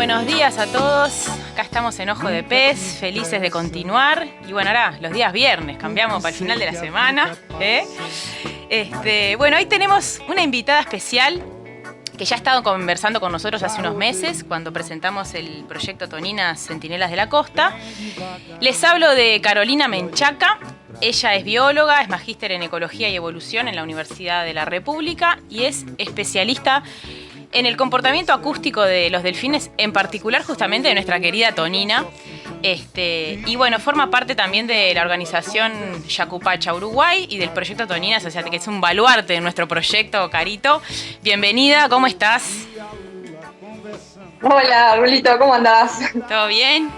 buenos días a todos. Acá estamos en Ojo de Pez, felices de continuar. Y bueno, ahora los días viernes, cambiamos para el final de la semana. Bueno, hoy tenemos una invitada especial que ya ha estado conversando con nosotros hace unos meses, cuando presentamos el proyecto Toninas Centinelas de la Costa. Les hablo de Carolina Menchaca. Ella es bióloga, es magíster en Ecología y Evolución en la Universidad de la República y es especialista en el comportamiento acústico de los delfines, en particular justamente de nuestra querida Tonina. Y bueno, forma parte también de la organización Yacupacha Uruguay y del proyecto Toninas, o sea que es un baluarte de nuestro proyecto, Carito. Bienvenida, ¿cómo estás? Hola, Rulito, ¿cómo andás? ¿Todo bien?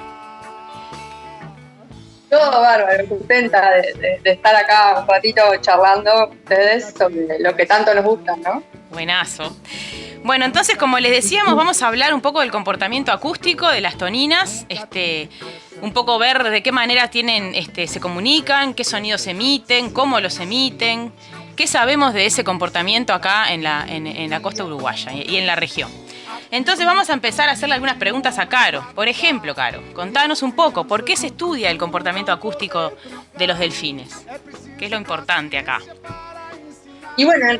Todo bárbaro, contenta de estar acá un ratito charlando con ustedes sobre lo que tanto nos gusta, ¿no? Buenazo. Bueno, entonces, como les decíamos, vamos a hablar un poco del comportamiento acústico de las toninas, un poco ver de qué manera se comunican, qué sonidos emiten, cómo los emiten, qué sabemos de ese comportamiento acá en la costa uruguaya y en la región. Entonces vamos a empezar a hacerle algunas preguntas a Caro. Por ejemplo, Caro, contanos un poco, ¿por qué se estudia el comportamiento acústico de los delfines? ¿Qué es lo importante acá? Y bueno,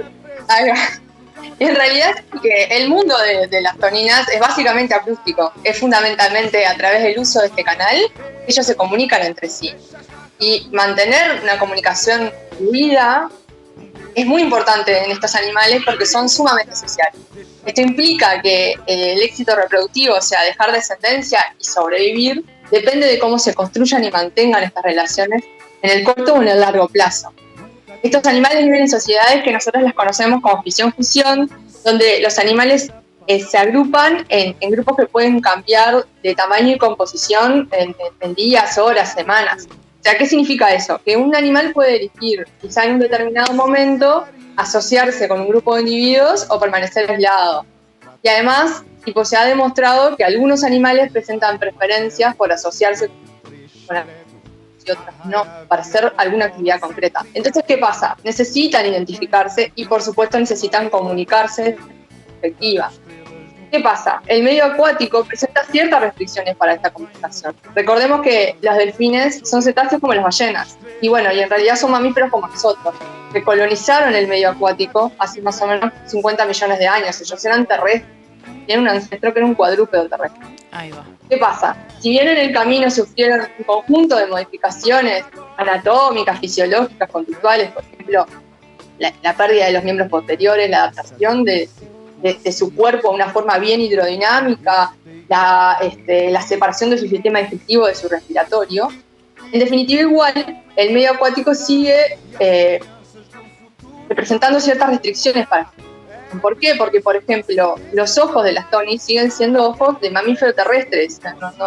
en realidad que el mundo de las toninas es básicamente acústico. Es fundamentalmente a través del uso de este canal que ellos se comunican entre sí. Y mantener una comunicación fluida es muy importante en estos animales porque son sumamente sociales. Esto implica que el éxito reproductivo, o sea, dejar descendencia y sobrevivir, depende de cómo se construyan y mantengan estas relaciones en el corto o en el largo plazo. Estos animales viven en sociedades que nosotros las conocemos como fisión-fusión, donde los animales se agrupan en grupos que pueden cambiar de tamaño y composición en días, horas, semanas. O sea, ¿qué significa eso? Que un animal puede elegir, quizá en un determinado momento, asociarse con un grupo de individuos o permanecer aislado. Y además, se ha demostrado que algunos animales presentan preferencias por asociarse con y otras no, para hacer alguna actividad concreta. Entonces, ¿qué pasa? Necesitan identificarse y, por supuesto, necesitan comunicarse de forma efectiva. ¿Qué pasa? El medio acuático presenta ciertas restricciones para esta comunicación. Recordemos que los delfines son cetáceos como las ballenas, y bueno, y en realidad son mamíferos como nosotros, que colonizaron el medio acuático hace más o menos 50 millones de años. Ellos eran terrestres, tienen un ancestro que era un cuadrúpedo terrestre. Ahí va. ¿Qué pasa? Si bien en el camino sufrieron un conjunto de modificaciones anatómicas, fisiológicas, conductuales, por ejemplo, la pérdida de los miembros posteriores, la adaptación de su cuerpo a una forma bien hidrodinámica, la separación de su sistema digestivo de su respiratorio. En definitiva, igual, el medio acuático sigue representando ciertas restricciones para. ¿Por qué? Porque, por ejemplo, los ojos de las tonis siguen siendo ojos de mamíferos terrestres.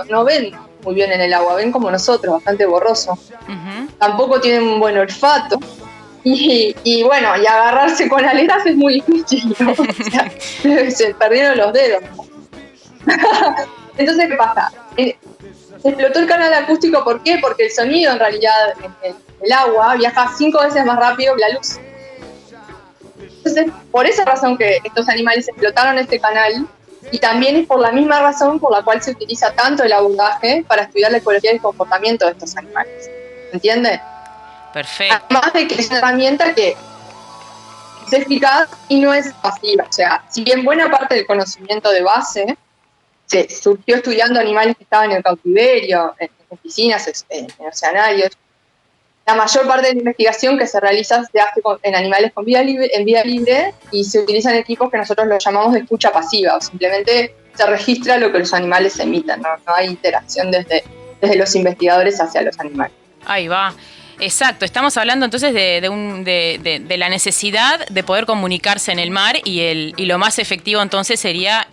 No ven muy bien en el agua, ven como nosotros, bastante borroso. Uh-huh. Tampoco tienen un buen olfato. Y bueno, y agarrarse con aletas es muy difícil, ¿no? O sea, se perdieron los dedos. Entonces, ¿qué pasa? Se explotó el canal acústico, ¿por qué? Porque el sonido, en realidad, en el agua viaja 5 veces más rápido que la luz. Entonces, por esa razón que estos animales explotaron este canal, y también es por la misma razón por la cual se utiliza tanto el abordaje para estudiar la ecología y el comportamiento de estos animales. ¿Entiende? Perfecto. Además de que es una herramienta que es eficaz y no es pasiva. O sea, si bien buena parte del conocimiento de base se surgió estudiando animales que estaban en el cautiverio, en piscinas, en oceanarios, la mayor parte de la investigación que se realiza se hace en animales en vida libre y se utilizan equipos que nosotros los llamamos de escucha pasiva, o simplemente se registra lo que los animales emiten, no hay interacción desde los investigadores hacia los animales. Ahí va. Exacto, estamos hablando entonces de la necesidad de poder comunicarse en el mar y lo más efectivo entonces sería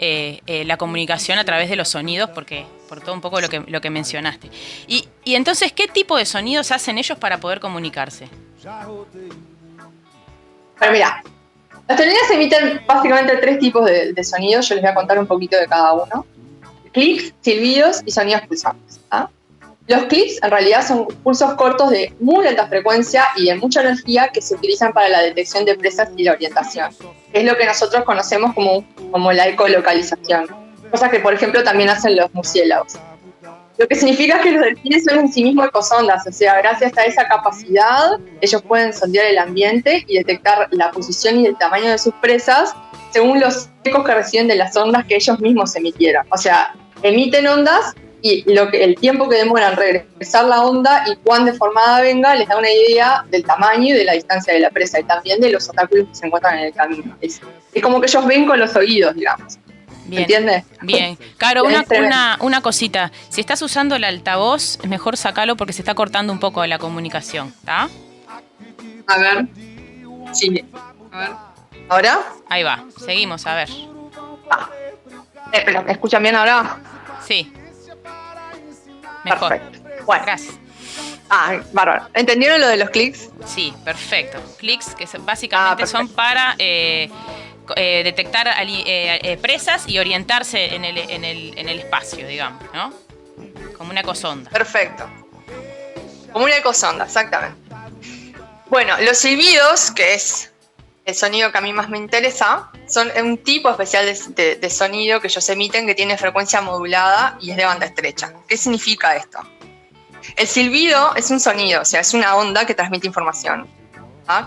la comunicación a través de los sonidos, porque por todo un poco lo que mencionaste. Y entonces, ¿qué tipo de sonidos hacen ellos para poder comunicarse? Bueno, mira, las toninas emiten básicamente 3 tipos de sonidos, yo les voy a contar un poquito de cada uno. Clics, silbidos y sonidos pulsantes. ¿Ah? Los clics en realidad son pulsos cortos de muy alta frecuencia y de mucha energía que se utilizan para la detección de presas y la orientación. Es lo que nosotros conocemos como la ecolocalización. Cosa que, por ejemplo, también hacen los murciélagos. Lo que significa que los delfines son en sí mismos ecosondas, o sea, gracias a esa capacidad, ellos pueden sondear el ambiente y detectar la posición y el tamaño de sus presas según los ecos que reciben de las ondas que ellos mismos emitieron. O sea, emiten ondas y el tiempo que demora en regresar la onda y cuán deformada venga les da una idea del tamaño y de la distancia de la presa y también de los obstáculos que se encuentran en el camino. Es como que ellos ven con los oídos, digamos. Bien, ¿Entiendes? bien. Caro, una cosita. Si estás usando el altavoz, es mejor sacarlo porque se está cortando un poco la comunicación, ¿está? A ver. Sí. A ver. ¿Ahora? Ahí va. Seguimos, a ver. Pero ¿me escuchan bien ahora? Sí. Mejor. Perfecto. Bueno. Gracias. Bárbaro. ¿Entendieron lo de los clics? Sí, perfecto. Clics que básicamente son para detectar presas y orientarse en el espacio, digamos, ¿no? Como una ecosonda. Perfecto. Como una ecosonda, exactamente. Bueno, los silbidos, que es el sonido que a mí más me interesa, son un tipo especial de sonido que ellos emiten que tiene frecuencia modulada y es de banda estrecha. ¿Qué significa esto? El silbido es un sonido, o sea, es una onda que transmite información,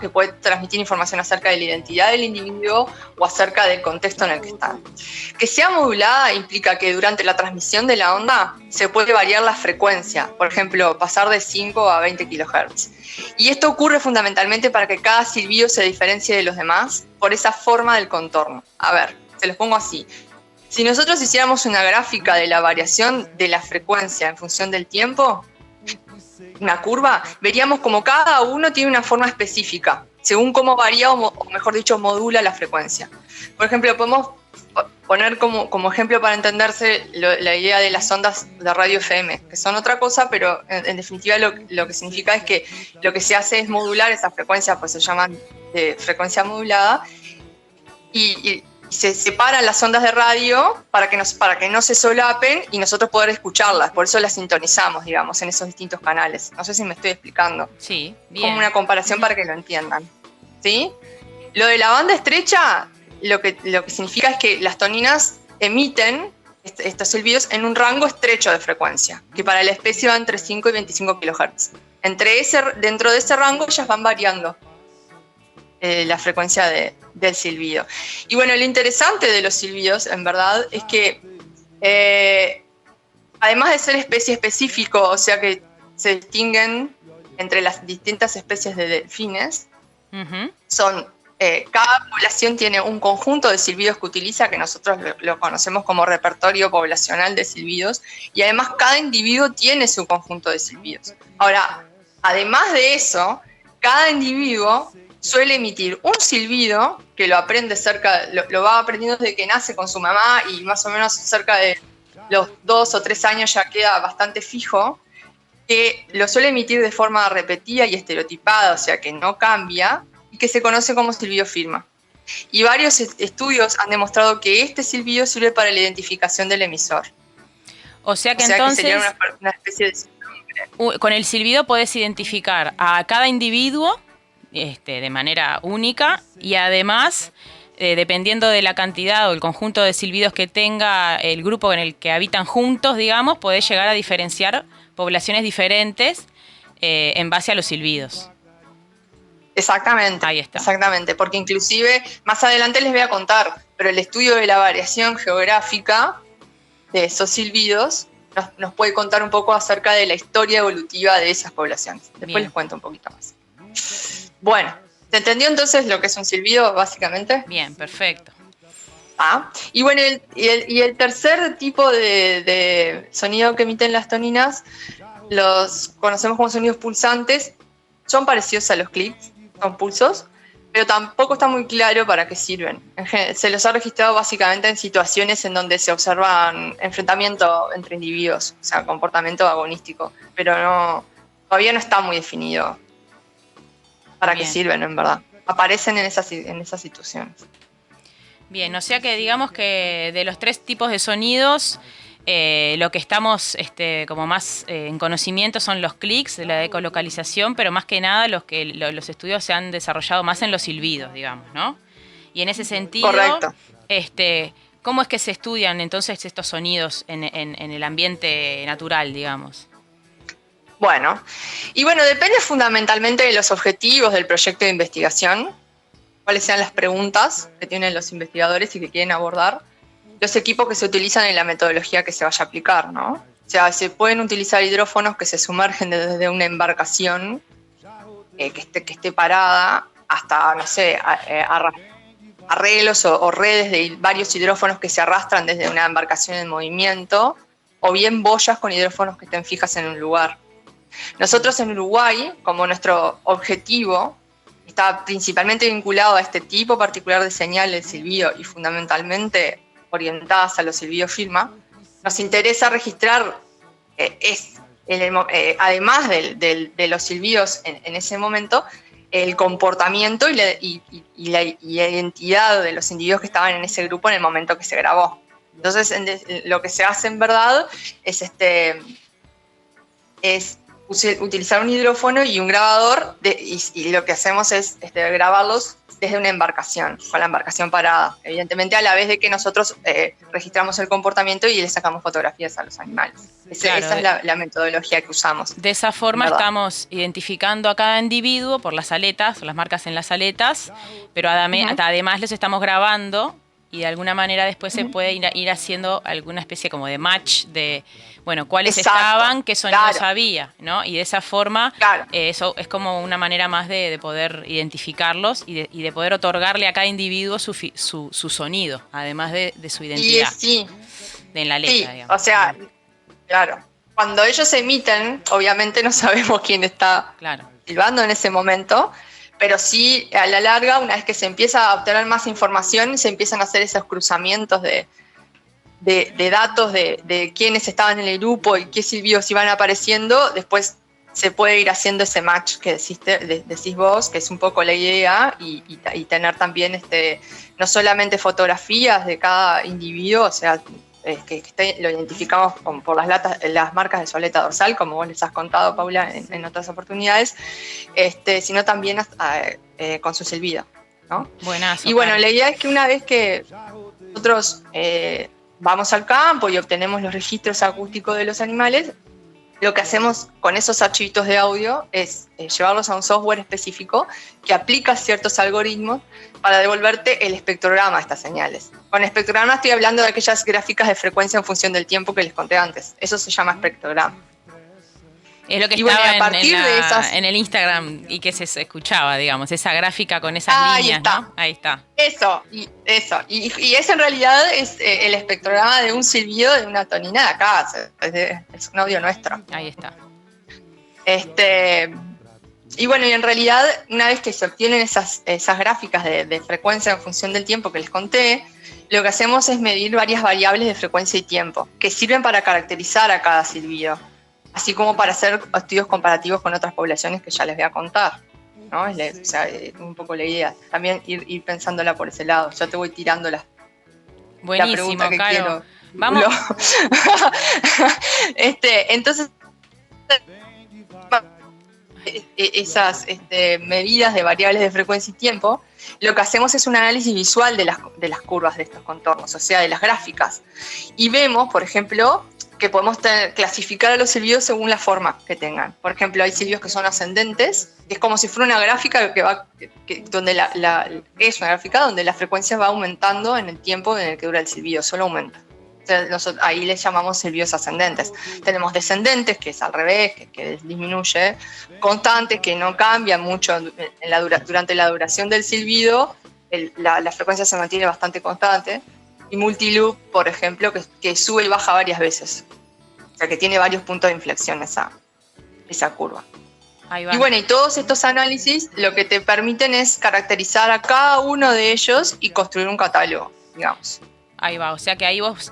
que puede transmitir información acerca de la identidad del individuo o acerca del contexto en el que están. Que sea modulada implica que durante la transmisión de la onda se puede variar la frecuencia, por ejemplo, pasar de 5 a 20 kHz. Y esto ocurre fundamentalmente para que cada silbido se diferencie de los demás por esa forma del contorno. A ver, se los pongo así. Si nosotros hiciéramos una gráfica de la variación de la frecuencia en función del tiempo, una curva, veríamos como cada uno tiene una forma específica, según cómo varía o mejor dicho, modula la frecuencia. Por ejemplo, podemos poner como ejemplo para entenderse la idea de las ondas de radio FM, que son otra cosa, pero en definitiva lo que significa es que lo que se hace es modular esa frecuencia, pues se llaman de frecuencia modulada, y se separan las ondas de radio para que no se solapen y nosotros poder escucharlas. Por eso las sintonizamos, digamos, en esos distintos canales. No sé si me estoy explicando. Sí, bien. Como una comparación para que lo entiendan. ¿Sí? Lo de la banda estrecha, lo que significa es que las toninas emiten estos silbidos en un rango estrecho de frecuencia, que para la especie va entre 5 y 25 kHz. Dentro de ese rango ellas van variando la frecuencia del silbido. Y bueno, lo interesante de los silbidos, en verdad, es que además de ser especie específico, o sea que se distinguen entre las distintas especies de delfines, cada población tiene un conjunto de silbidos que utiliza, que nosotros lo conocemos como repertorio poblacional de silbidos, y además cada individuo tiene su conjunto de silbidos. Ahora, además de eso, cada individuo suele emitir un silbido que lo aprende lo va aprendiendo desde que nace con su mamá y más o menos cerca de los 2 o 3 años ya queda bastante fijo, que lo suele emitir de forma repetida y estereotipada, o sea que no cambia, y que se conoce como silbido firma. Y varios estudios han demostrado que este silbido sirve para la identificación del emisor. O sea que entonces que sería una especie de... Con el silbido podés identificar a cada individuo de manera única y además, dependiendo de la cantidad o el conjunto de silbidos que tenga el grupo en el que habitan juntos, digamos, podés llegar a diferenciar poblaciones diferentes en base a los silbidos. Exactamente. Ahí está. Exactamente, porque inclusive más adelante les voy a contar, pero el estudio de la variación geográfica de esos silbidos nos puede contar un poco acerca de la historia evolutiva de esas poblaciones. Después Bien. les cuento un poquito más. Bueno, ¿se entendió entonces lo que es un silbido, básicamente? Bien, perfecto. Y bueno, el tercer tipo de sonido que emiten las toninas los conocemos como sonidos pulsantes. Son parecidos a los clics, son pulsos, pero tampoco está muy claro para qué sirven. Se los ha registrado básicamente en situaciones en donde se observan enfrentamientos entre individuos, o sea, comportamiento agonístico, pero todavía no está muy definido para qué sirven, en verdad. Aparecen en esas situaciones. Bien, o sea que digamos que de los 3 tipos de sonidos, lo que estamos como más en conocimiento son los clics, la ecolocalización, pero más que nada los estudios se han desarrollado más en los silbidos, digamos, ¿no? Y en ese sentido, correcto. ¿Cómo es que se estudian entonces estos sonidos en el ambiente natural, digamos? Bueno, depende fundamentalmente de los objetivos del proyecto de investigación, cuáles sean las preguntas que tienen los investigadores y que quieren abordar, los equipos que se utilizan y la metodología que se vaya a aplicar, ¿no? O sea, se pueden utilizar hidrófonos que se sumergen desde una embarcación que esté parada hasta, no sé, arreglos o redes de varios hidrófonos que se arrastran desde una embarcación en movimiento, o bien boyas con hidrófonos que estén fijas en un lugar. Nosotros en Uruguay, como nuestro objetivo está principalmente vinculado a este tipo particular de señal, el silbido, y fundamentalmente orientadas a los silbidos firma, nos interesa registrar, además de los silbidos en ese momento, el comportamiento y la identidad de los individuos que estaban en ese grupo en el momento que se grabó. Entonces, lo que se hace en verdad es utilizar un hidrófono y un grabador y lo que hacemos es grabarlos desde una embarcación, con la embarcación parada, evidentemente a la vez de que nosotros registramos el comportamiento y le sacamos fotografías a los animales. Esa es la metodología que usamos. De esa forma estamos identificando a cada individuo por las aletas, o las marcas en las aletas, pero además los estamos grabando y de alguna manera después se puede ir haciendo alguna especie como de match de, bueno, cuáles estaban, qué sonidos había, ¿no? Y de esa forma eso es como una manera más de poder identificarlos y de poder otorgarle a cada individuo su sonido, además de su identidad. En la letra, digamos. O sea, claro. Cuando ellos emiten, obviamente no sabemos quién está silbando en ese momento, pero sí, a la larga, una vez que se empieza a obtener más información, se empiezan a hacer esos cruzamientos de datos de quiénes estaban en el grupo y qué silbidos iban apareciendo. Después se puede ir haciendo ese match que decís vos, que es un poco la idea, y tener también no solamente fotografías de cada individuo, o sea, lo identificamos por las marcas de su aleta dorsal, como vos les has contado, Paula, en otras oportunidades, sino también con su silbido, ¿no? Buenazo. Y bueno, la idea es que una vez que nosotros vamos al campo y obtenemos los registros acústicos de los animales, lo que hacemos con esos archivitos de audio es llevarlos a un software específico que aplica ciertos algoritmos para devolverte el espectrograma de estas señales. Con espectrograma estoy hablando de aquellas gráficas de frecuencia en función del tiempo que les conté antes. Eso se llama espectrograma. Es lo que estaba en el Instagram y que se escuchaba, digamos, esa gráfica con esas líneas, ¿no? Ahí está. Eso. Y eso en realidad es el espectrograma de un silbido de una tonina de acá. Es un audio nuestro. Ahí está. Y bueno, y en realidad, una vez que se obtienen esas gráficas de frecuencia en función del tiempo que les conté, lo que hacemos es medir varias variables de frecuencia y tiempo, que sirven para caracterizar a cada silbido, así como para hacer estudios comparativos con otras poblaciones que ya les voy a contar, ¿no? O sea, un poco la idea. También ir pensándola por ese lado. Ya te voy tirando la pregunta que quiero. Vamos. Entonces, esas medidas de variables de frecuencia y tiempo, lo que hacemos es un análisis visual de las curvas de estos contornos, o sea, de las gráficas. Y vemos, por ejemplo, que podemos clasificar a los silbidos según la forma que tengan. Por ejemplo, hay silbidos que son ascendentes, que es como si fuera una gráfica donde es una gráfica donde la frecuencia va aumentando en el tiempo en el que dura el silbido, solo aumenta. Entonces, ahí les llamamos silbidos ascendentes. Tenemos descendentes, que es al revés, que disminuye, constantes, que no cambian mucho durante la duración del silbido, la frecuencia se mantiene bastante constante. Y multiloop, por ejemplo, que sube y baja varias veces. O sea, que tiene varios puntos de inflexión esa curva. Ahí va. Y bueno, y todos estos análisis lo que te permiten es caracterizar a cada uno de ellos y construir un catálogo, digamos. Ahí va, o sea que ahí vos,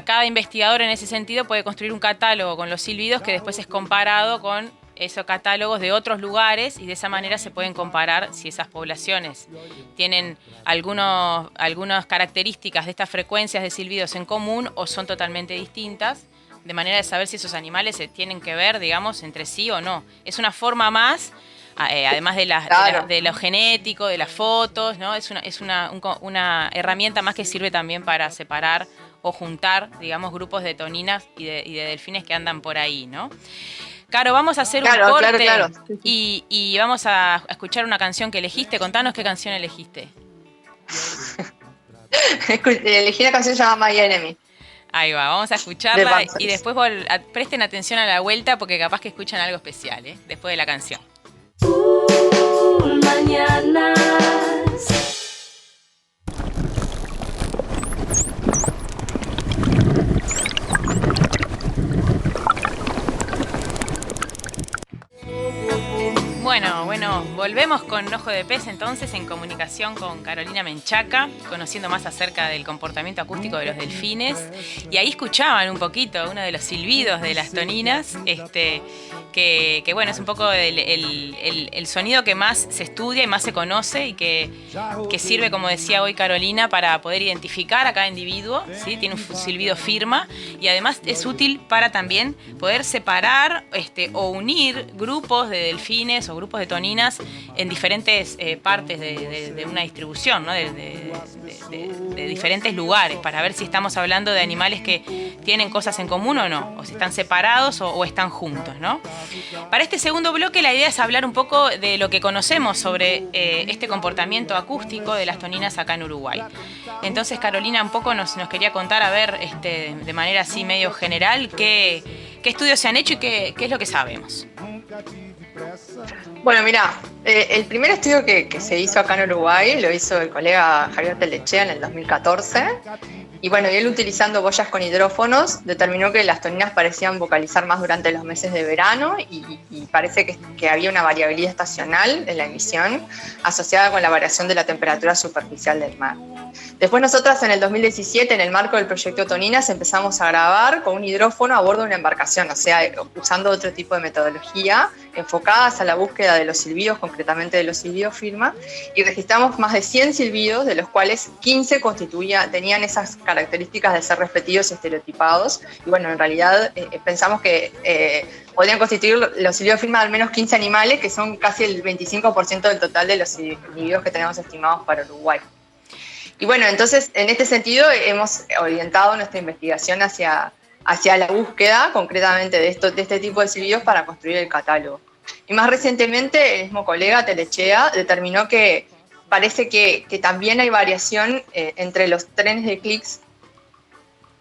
cada investigador en ese sentido puede construir un catálogo con los silbidos que después es comparado con esos catálogos de otros lugares y de esa manera se pueden comparar si esas poblaciones tienen algunas características de estas frecuencias de silbidos en común o son totalmente distintas, de manera de saber si esos animales se tienen que ver, digamos, entre sí o no. Es una forma más además Claro. de lo genético, de las fotos, ¿no? Es una herramienta más que sirve también para separar o juntar, digamos, grupos de toninas y de delfines que andan por ahí, ¿no? Caro, vamos a hacer un Claro, corte claro. Sí, sí. y vamos a escuchar una canción que elegiste. Contanos qué canción elegiste. Elegí la canción llamada My Enemy, Ahí va, vamos a de escucharla y Banzai. después presten atención a la vuelta porque capaz que escuchan algo especial, ¿eh? Después de la canción. Mañanas. Bueno, volvemos con Ojo de Pez entonces en comunicación con Carolina Menchaca, conociendo más acerca del comportamiento acústico de los delfines. Y ahí escuchaban un poquito uno de los silbidos de las toninas, que bueno, es un poco el sonido que más se estudia y más se conoce y que sirve, como decía hoy Carolina, para poder identificar a cada individuo, ¿sí? Tiene un silbido firma y además es útil para también poder separar o unir grupos de delfines o grupos de toninas en diferentes partes de una distribución, ¿no? de diferentes lugares, para ver si estamos hablando de animales que tienen cosas en común o no, o si están separados o están juntos, ¿no? Para este segundo bloque la idea es hablar un poco de lo que conocemos sobre este comportamiento acústico de las toninas acá en Uruguay. Entonces Carolina un poco nos quería contar, a ver, de manera así medio general, qué estudios se han hecho y qué es lo que sabemos. Bueno, mira, el primer estudio que se hizo acá en Uruguay lo hizo el colega Javier Telechea en el 2014. Y bueno, y él utilizando boyas con hidrófonos determinó que las toninas parecían vocalizar más durante los meses de verano y parece que había una variabilidad estacional en la emisión asociada con la variación de la temperatura superficial del mar. Después nosotras en el 2017, en el marco del proyecto Toninas, empezamos a grabar con un hidrófono a bordo de una embarcación, o sea, usando otro tipo de metodología enfocadas a la búsqueda de los silbidos, concretamente de los silbidos firma, y registramos más de 100 silbidos, de los cuales 15 tenían esas características de ser repetidos y estereotipados. Y bueno, en realidad pensamos que podrían constituir los silbidos firma de al menos 15 animales, que son casi el 25% del total de los silbidos que tenemos estimados para Uruguay. Y bueno, entonces en este sentido hemos orientado nuestra investigación hacia la búsqueda concretamente de este tipo de silbidos para construir el catálogo. Y más recientemente el mismo colega Telechea determinó que parece que también hay variación entre los trenes de clics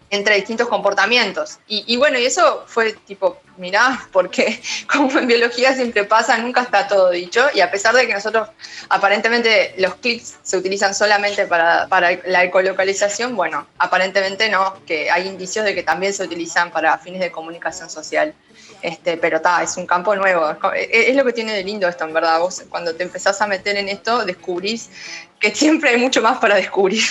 entre distintos comportamientos. Y bueno, y eso fue tipo, mirá, porque como en biología siempre pasa, nunca está todo dicho, y a pesar de que nosotros aparentemente los clics se utilizan solamente para la ecolocalización, bueno, aparentemente no, que hay indicios de que también se utilizan para fines de comunicación social. Pero es un campo nuevo. Es lo que tiene de lindo esto, en verdad. Vos cuando te empezás a meter en esto, descubrís que siempre hay mucho más para descubrir.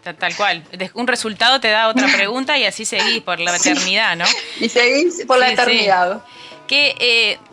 Tal cual. Un resultado te da otra pregunta y así seguís por la eternidad, ¿no? Y seguís por la eternidad. Sí.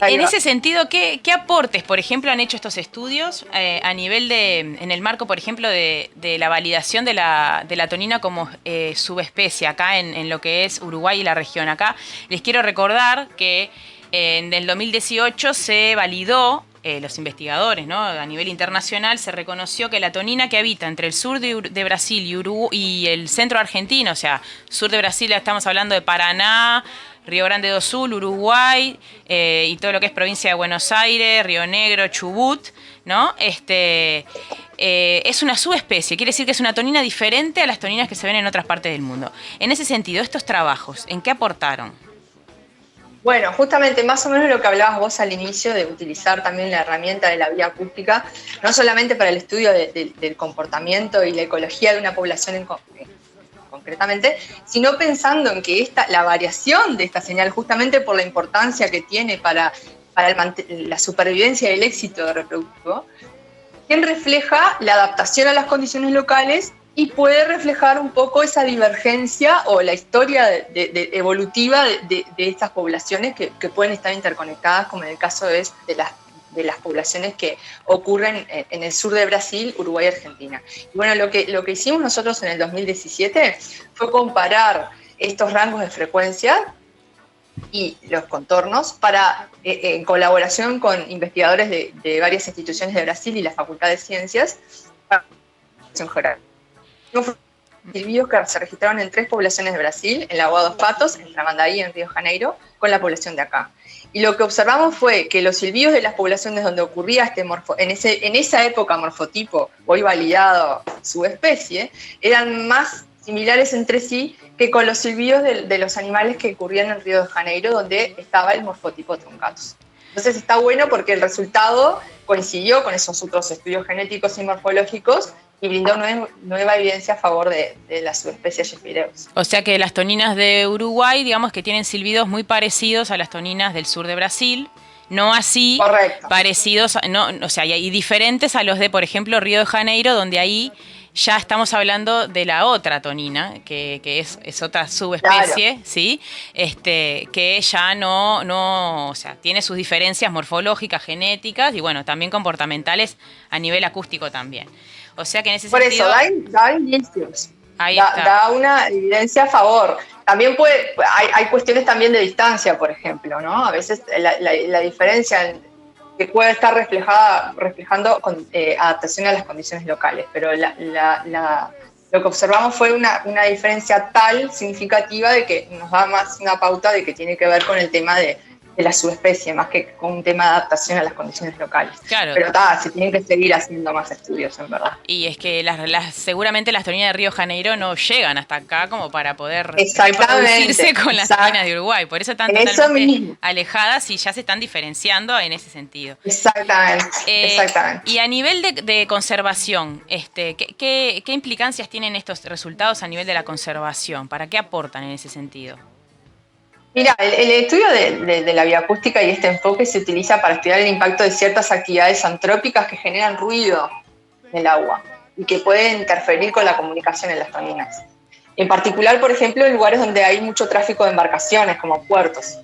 En ese sentido, ¿qué aportes, por ejemplo, han hecho estos estudios a nivel en el marco, por ejemplo, de la validación de la tonina como subespecie acá en lo que es Uruguay y la región? Acá les quiero recordar que en el 2018 se validó, los investigadores, ¿no? A nivel internacional se reconoció que la tonina que habita entre el sur de Brasil y el centro argentino, o sea, sur de Brasil estamos hablando de Paraná, Río Grande do Sul, Uruguay, y todo lo que es provincia de Buenos Aires, Río Negro, Chubut, ¿no? Es una subespecie, quiere decir que es una tonina diferente a las toninas que se ven en otras partes del mundo. En ese sentido, estos trabajos, ¿en qué aportaron? Bueno, justamente más o menos lo que hablabas vos al inicio de utilizar también la herramienta de la vía acústica, no solamente para el estudio del comportamiento y la ecología de una población concretamente, sino pensando en que la variación de esta señal, justamente por la importancia que tiene para la supervivencia y el éxito reproductivo, refleja la adaptación a las condiciones locales y puede reflejar un poco esa divergencia o la historia evolutiva de estas poblaciones que pueden estar interconectadas, como en el caso de las poblaciones que ocurren en el sur de Brasil, Uruguay y Argentina. Y bueno, lo que hicimos nosotros en el 2017 fue comparar estos rangos de frecuencia y los contornos para, en colaboración con investigadores de varias instituciones de Brasil y la Facultad de Ciencias, para la geográfica. Silbidos que se registraron en 3 poblaciones de Brasil, en Lagoa dos Patos, en Tramandaí, en Río de Janeiro, con la población de acá. Y lo que observamos fue que los silbidos de las poblaciones donde ocurría en esa época morfotipo, hoy validado subespecie, eran más similares entre sí que con los silbidos de los animales que ocurrían en Río de Janeiro, donde estaba el morfotipo truncatus. Entonces está bueno porque el resultado coincidió con esos otros estudios genéticos y morfológicos y brindó nueva evidencia a favor de la subespecie Gephireus. O sea que las toninas de Uruguay, digamos que tienen silbidos muy parecidos a las toninas del sur de Brasil, no así Correcto. parecidos, no, o sea, y diferentes a los de, por ejemplo, Río de Janeiro, donde ahí ya estamos hablando de la otra tonina, que es otra subespecie, claro. ¿Sí? Que ya no, o sea, tiene sus diferencias morfológicas, genéticas y bueno, también comportamentales a nivel acústico también. O sea que en ese sentido... Por eso, da indicios. Da una evidencia a favor. También hay cuestiones también de distancia, por ejemplo, ¿no? A veces la diferencia que puede estar reflejando adaptación a las condiciones locales, pero lo que observamos fue una diferencia tal significativa de que nos da más una pauta de que tiene que ver con el tema de la subespecie, más que con un tema de adaptación a las condiciones locales. Claro. Pero se tienen que seguir haciendo más estudios, en verdad. Y es que seguramente las toninas de Río de Janeiro no llegan hasta acá como para poder reproducirse con las toninas de Uruguay. Por eso están totalmente alejadas y ya se están diferenciando en ese sentido. Exactamente. Y a nivel de conservación, ¿qué implicancias tienen estos resultados a nivel de la conservación? ¿Para qué aportan en ese sentido? Mira, el estudio de la bioacústica y este enfoque se utiliza para estudiar el impacto de ciertas actividades antrópicas que generan ruido en el agua y que pueden interferir con la comunicación en las toninas. En particular, por ejemplo, en lugares donde hay mucho tráfico de embarcaciones, como puertos.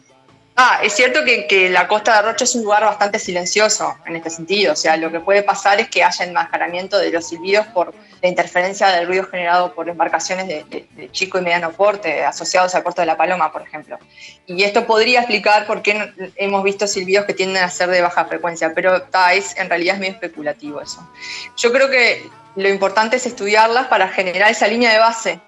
Es cierto que la costa de Rocha es un lugar bastante silencioso en este sentido. O sea, lo que puede pasar es que haya enmascaramiento de los silbidos por la interferencia del ruido generado por embarcaciones de chico y mediano porte, asociados al puerto de La Paloma, por ejemplo. Y esto podría explicar por qué hemos visto silbidos que tienden a ser de baja frecuencia, pero en realidad es medio especulativo eso. Yo creo que lo importante es estudiarlas para generar esa línea de base.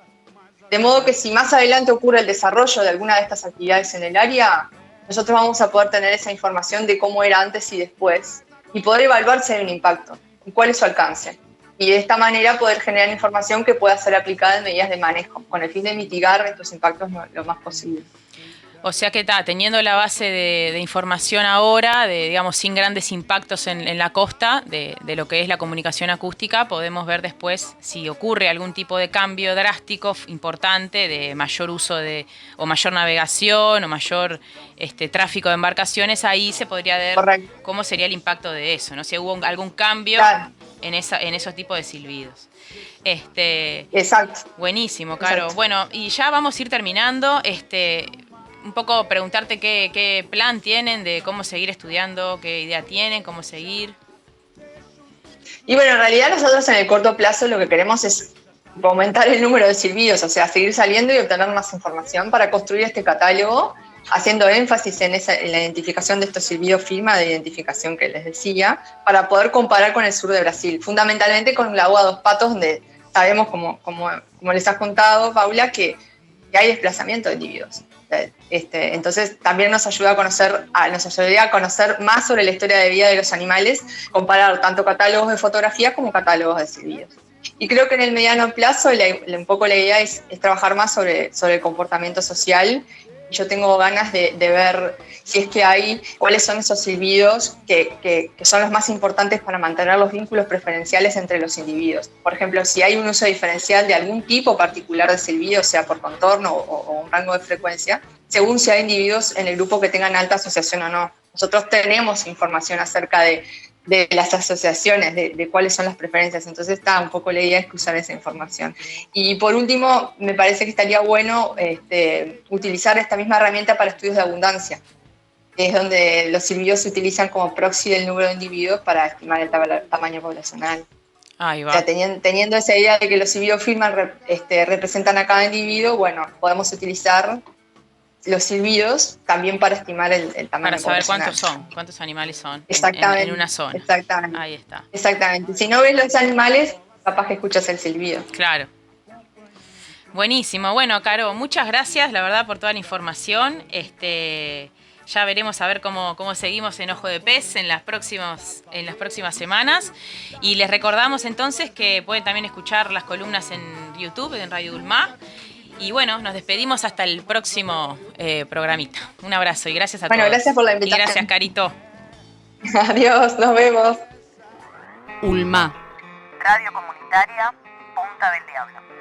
De modo que si más adelante ocurre el desarrollo de alguna de estas actividades en el área, nosotros vamos a poder tener esa información de cómo era antes y después y poder evaluar si hay un impacto y cuál es su alcance. Y de esta manera poder generar información que pueda ser aplicada en medidas de manejo, con el fin de mitigar estos impactos lo más posible. O sea que teniendo la base de información ahora, digamos sin grandes impactos en la costa, de lo que es la comunicación acústica, podemos ver después si ocurre algún tipo de cambio drástico, importante, de mayor uso o mayor navegación o mayor tráfico de embarcaciones, ahí se podría ver Correcto. Cómo sería el impacto de eso, ¿no? Si hubo algún cambio claro. en esos tipos de silbidos. Exacto. Buenísimo, Caro. Exacto. Bueno, y ya vamos a ir terminando. Un poco preguntarte qué plan tienen de cómo seguir estudiando, qué idea tienen, cómo seguir. Y bueno, en realidad nosotros en el corto plazo lo que queremos es aumentar el número de silbidos, o sea, seguir saliendo y obtener más información para construir este catálogo, haciendo énfasis en la identificación de estos silbidos firma de identificación que les decía, para poder comparar con el sur de Brasil, fundamentalmente con Lagoa dos Patos, donde sabemos, como les has contado, Paula, que hay desplazamiento de individuos. Entonces también nos ayuda a conocer más sobre la historia de vida de los animales, comparar tanto catálogos de fotografía como catálogos de silbidos. Y creo que en el mediano plazo un poco la idea es trabajar más sobre el comportamiento social. Yo tengo ganas de ver si es que cuáles son esos silbidos que son los más importantes para mantener los vínculos preferenciales entre los individuos. Por ejemplo, si hay un uso diferencial de algún tipo particular de silbido, sea por contorno o un rango de frecuencia, según si hay individuos en el grupo que tengan alta asociación o no. Nosotros tenemos información acerca de las asociaciones, de cuáles son las preferencias. Entonces un poco la idea es usar esa información. Y por último, me parece que estaría bueno utilizar esta misma herramienta para estudios de abundancia. Es donde los silbidos se utilizan como proxy del número de individuos para estimar el tamaño poblacional. Ahí va. O sea, teniendo esa idea de que los silbidos firman representan a cada individuo, bueno, podemos utilizar los silbidos también para estimar el tamaño Para saber poblacional. cuántos animales son Exactamente. en una zona. Exactamente. Ahí está. Exactamente. Si no ves los animales, capaz que escuchas el silbido. Claro. Buenísimo. Bueno, Caro, muchas gracias, la verdad, por toda la información. Ya veremos a ver cómo seguimos en Ojo de Pez en las próximas semanas. Y les recordamos entonces que pueden también escuchar las columnas en YouTube, en Radio Dulmá. Y bueno, nos despedimos hasta el próximo programita. Un abrazo y gracias a todos. Bueno, gracias por la invitación. Y gracias, Carito. Adiós, nos vemos. ULMA. Radio Comunitaria Punta del Diablo.